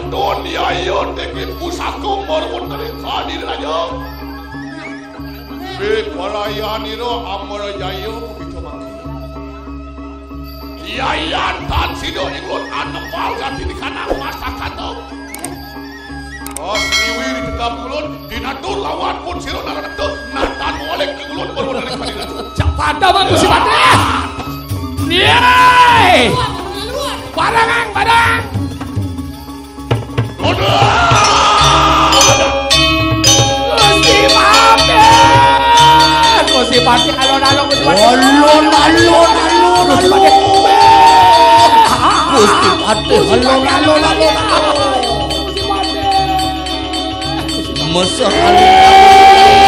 Don yayo tekin pusaka mormon dari kadir aja. Be parayaniro amara yayo begitu mangki. Yayan tan sido inglon anepal ganti di kanang masakan to. Pas niwi di tegap ulun dinatur lawan pun siro naradek natan oleh ulun mormon dari kadir. Pada bang Gusti Pati. Yeay. Badangan badang. Gusti Pati alon-alon Gusti Pati. Alon-alon Gusti Pati. Gusti Pati alon-alon. Masa Gusti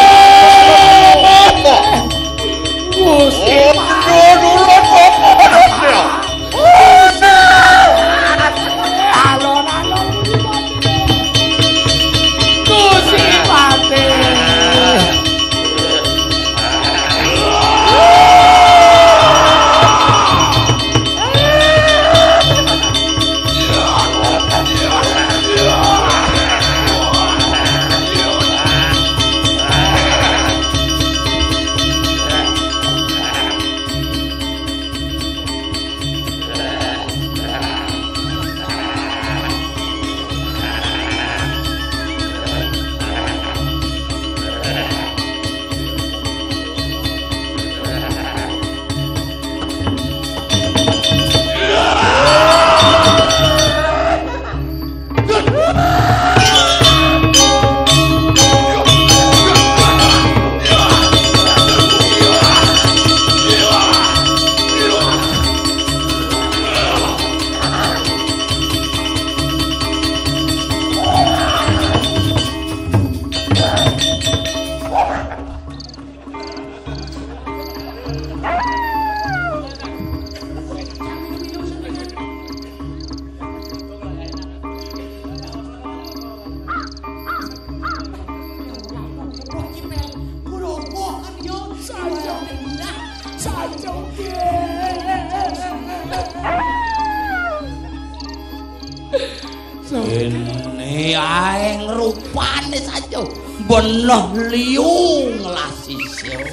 ini aeng rupane saja bener liung lah sisil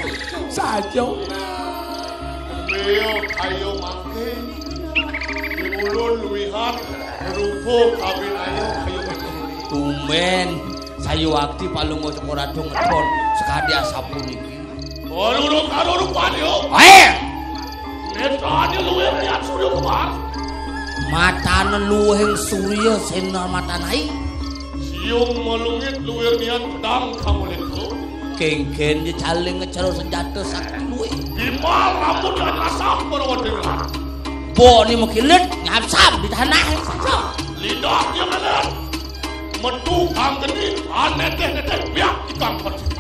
saja Beliau ayo mangke ulun luwihan rupo kawin ayo tumben sayu wakti palungo sekorado ngedon sekadi asapun iki ulun karo rupane yo netrane luwih lihat surya kemar matane luwih surya sinar matanai siung melungit luwih niat pedang kamu leko kengken dicaling ngecaro senjata sakti luwih gimal rambut dan asap berwadengan bo ni mekilit ngapsam di tanah lidah dia melet metu kang geni aneteh-neteh biak ikang perci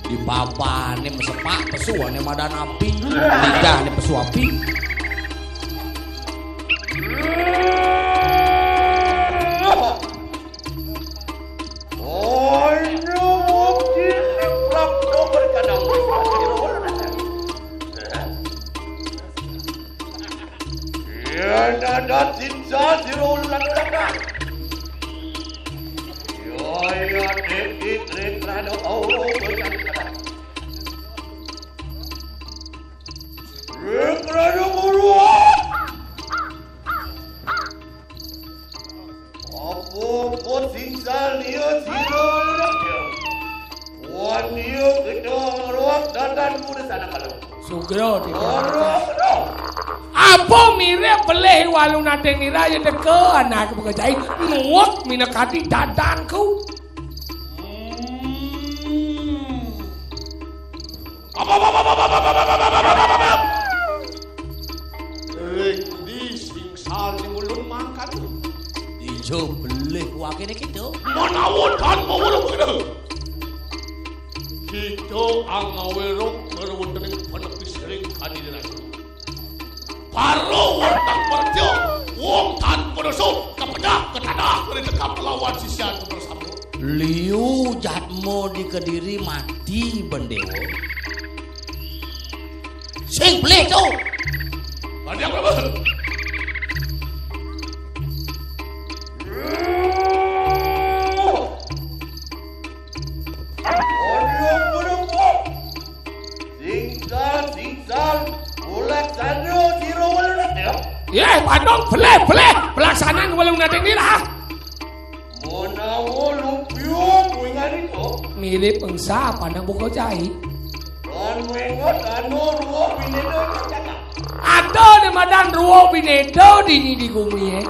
di bapa ni mesepak pesuan ni madan api lidah ni pesu api ada cinta dirulang-ulang ya dek rado Allah berkata rado mulu apa cinta dia dirulang wan dia gedor ruang dan kuda sana kalau Sugro apa mirip beleh walu nate niraya teke anak pegajai nuwak minakati dadanku di singsal sing ulun mangkat ijo beleh wakene kitu manawodan mawulung kitu kitu angawerok kerwontening penepis sering kandidat Paro wonten perjo wong tanpa dosa kepedak ketanah dari cekap lawan sisian bersama Liu jatmo di Kediri mati bendewo. Sing pelih tuh. Ada berapa? Ya, padong pelih pelaksanaan belum nanti ini lah. Mirip pengsa pandang buko jai. Ada di madan ruo binedo di gumi.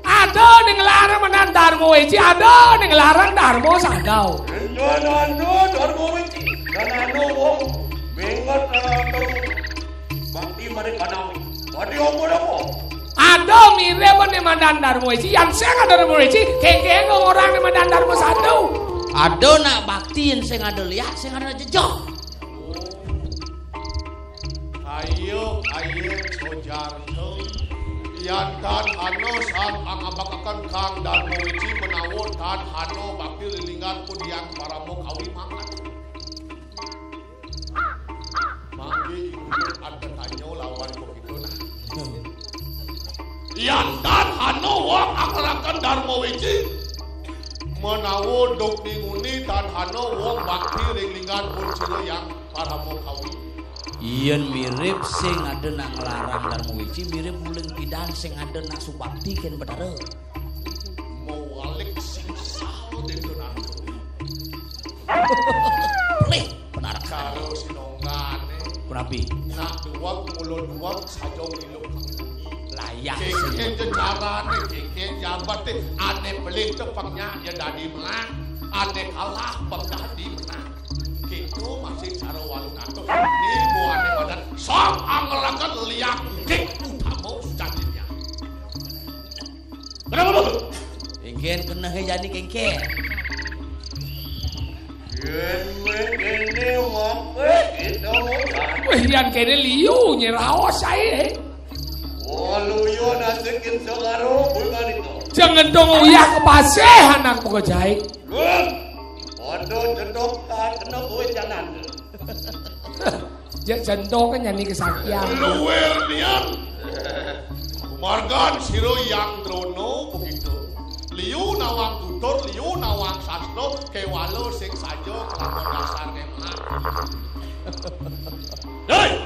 Ada di ngelarang madan darmo eci, ada di ngelarang darmo sadau. Ada mirip di madan darmo eci, yang saya ada darmo eci, kengkeng orang di madan darmo satu. Ada nak baktiin sing ada liak, sing ada jejak. Ayo sojarto. Yan dan Hano sang angabakakan Kang Darmo Wiji menawon dan Hano bakti lilingan pun yang para kawi mangan. Manggi ikut ada tanyo lawan begitu nah. Yan dan Hano wong angarakan Darmo Wiji menawon dok ninguni dan Hano wong bakti lilingan pun sila yang para kawi. Iyan mirip sing ada nang larang Darmo Wiji mirip bulan pidan sing ada nang subakti ken bedara. Mau walik sing sao dito na. Pelih benar Kalau sinongan Kunapi nak duwag mulon duwag sajo milok layak kengkeng jejaran kengkeng jabat ane pelih tepangnya ya dadi menang ane kalah pegadi menang. Itu masih cara walung atau ini buahnya badan sok angelakan liak dik utama jadinya. Kenapa lu? kengken kena jadi kengken. Wih, yang kene liu nyeraos saya. Jangan dong uyah ke paseh anak pegajai. Jendong kan nyanyi kesaktian. Luwer nian. Margan siro yang drono begitu. Liu nawang tutur, liu nawang sastro, kewalo sing sajo kelakon dasar kemenang. Hei!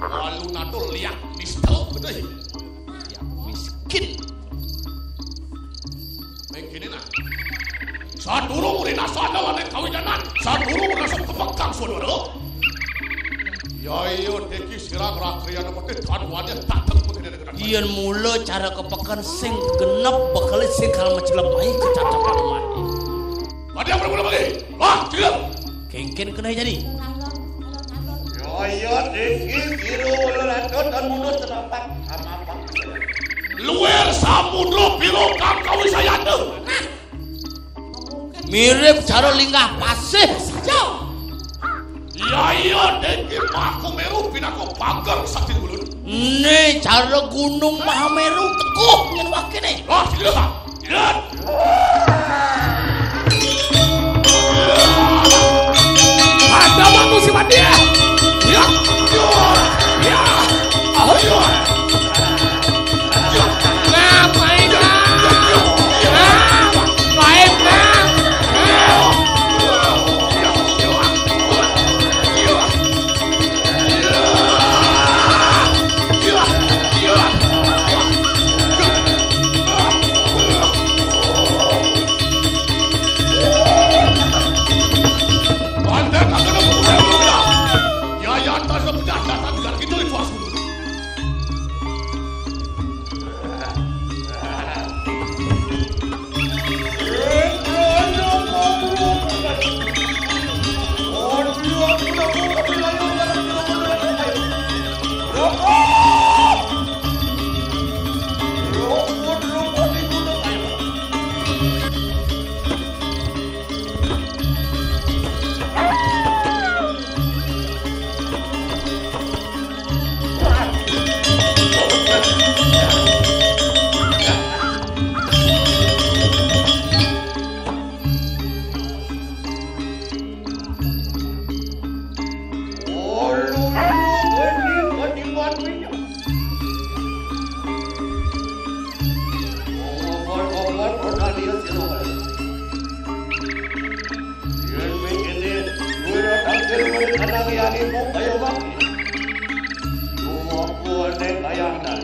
Walu natur liak mistel betul. Ya miskin. Begini nah. Saat dulu murina saat lawan kawijanan, saat dulu merasa kepegang saudara. Ya iyo teki sirang rakrian apa teh kan wajah tateng begini dengan. Iyan mula cara kepekan sing genep bakal sing kalau mencelemai kecacapan mati. Ada yang bermula lagi? Wah, tidak. Kengken kena jadi. Ya teki siru lalat dan mulut terdapat apa? Luwer samudra biru kang kawi sayanda. Mirip cara linggah pasih saja. Ya iya deki Maku Meru pinako pagar sakti ulun. Nih cara gunung Mahameru teguh nyen wakene. Wah, tidak. Tidak. Ada waktu si mati ya. Ya. Ya. Ayo. Ngapain lah? Baik lah. tinggal ibu kayu mati. Rumah kuane kayangan.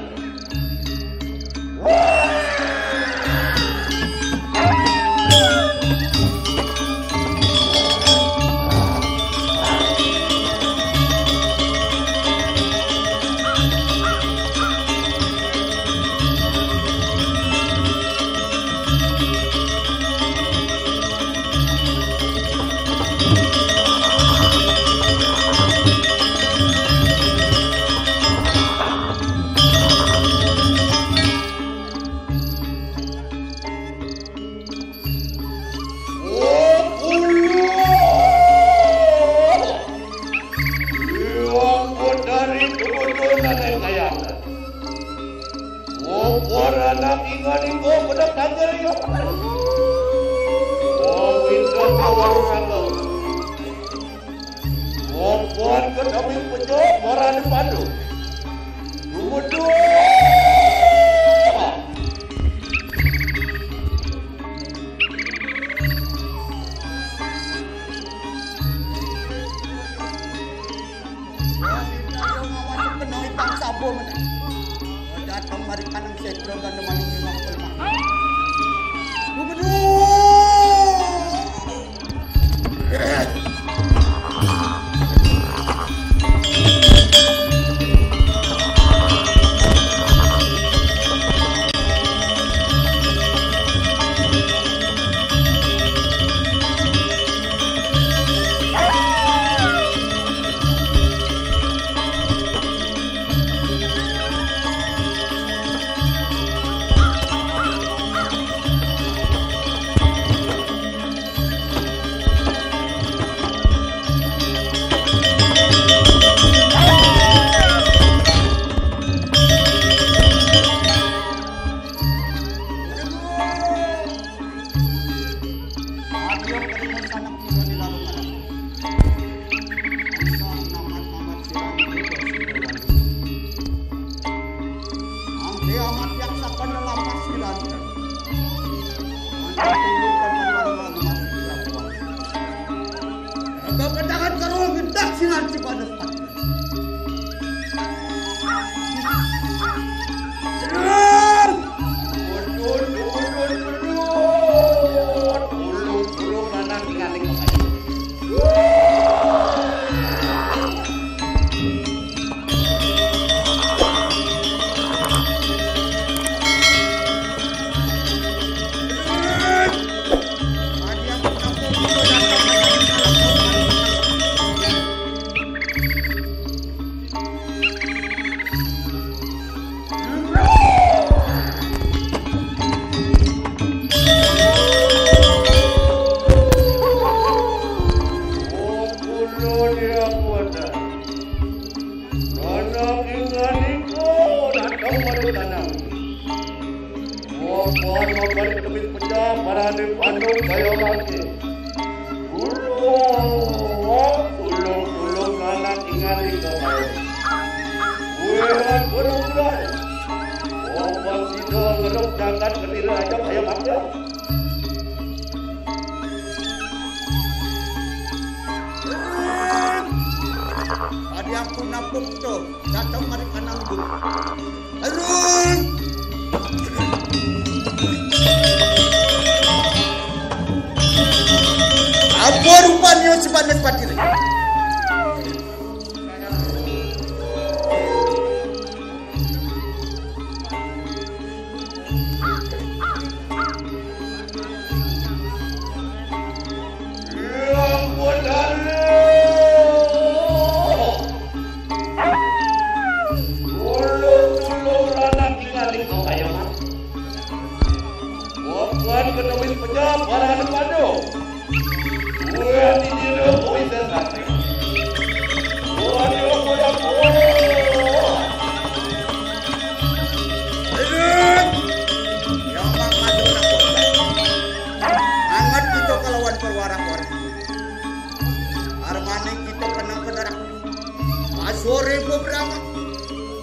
Sore beberapa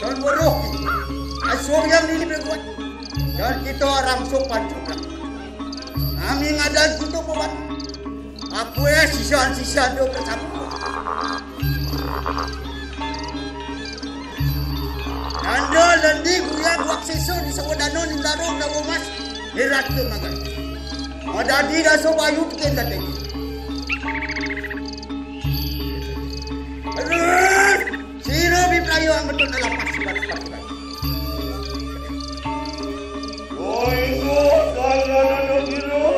dan buruk. Asur yang ini berbuat dan kita orang sopan juga. Kami ngadan kita buat. Aku ya sisa-sisa dia bersama. Anda lendi gua buat sesu di sawadano ni darong na umas hirat tu magan. Madadi da so bayu ken date. Sino biplayo ang betul na lapas sibat-sibat. Oingo salana diro.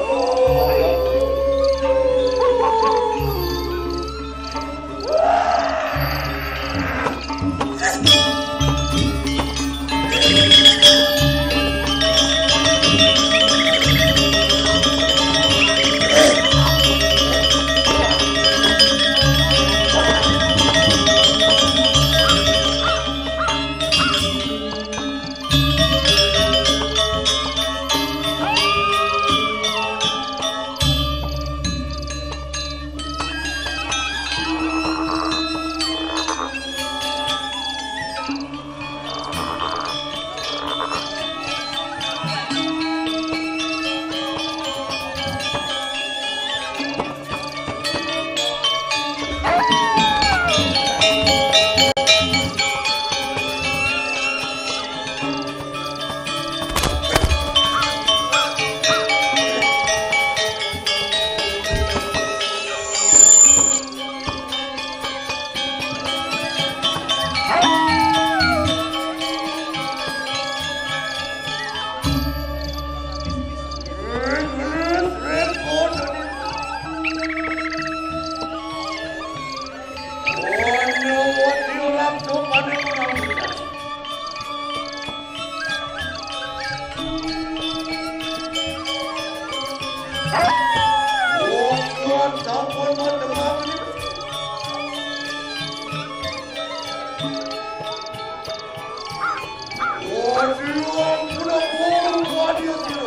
What do you want?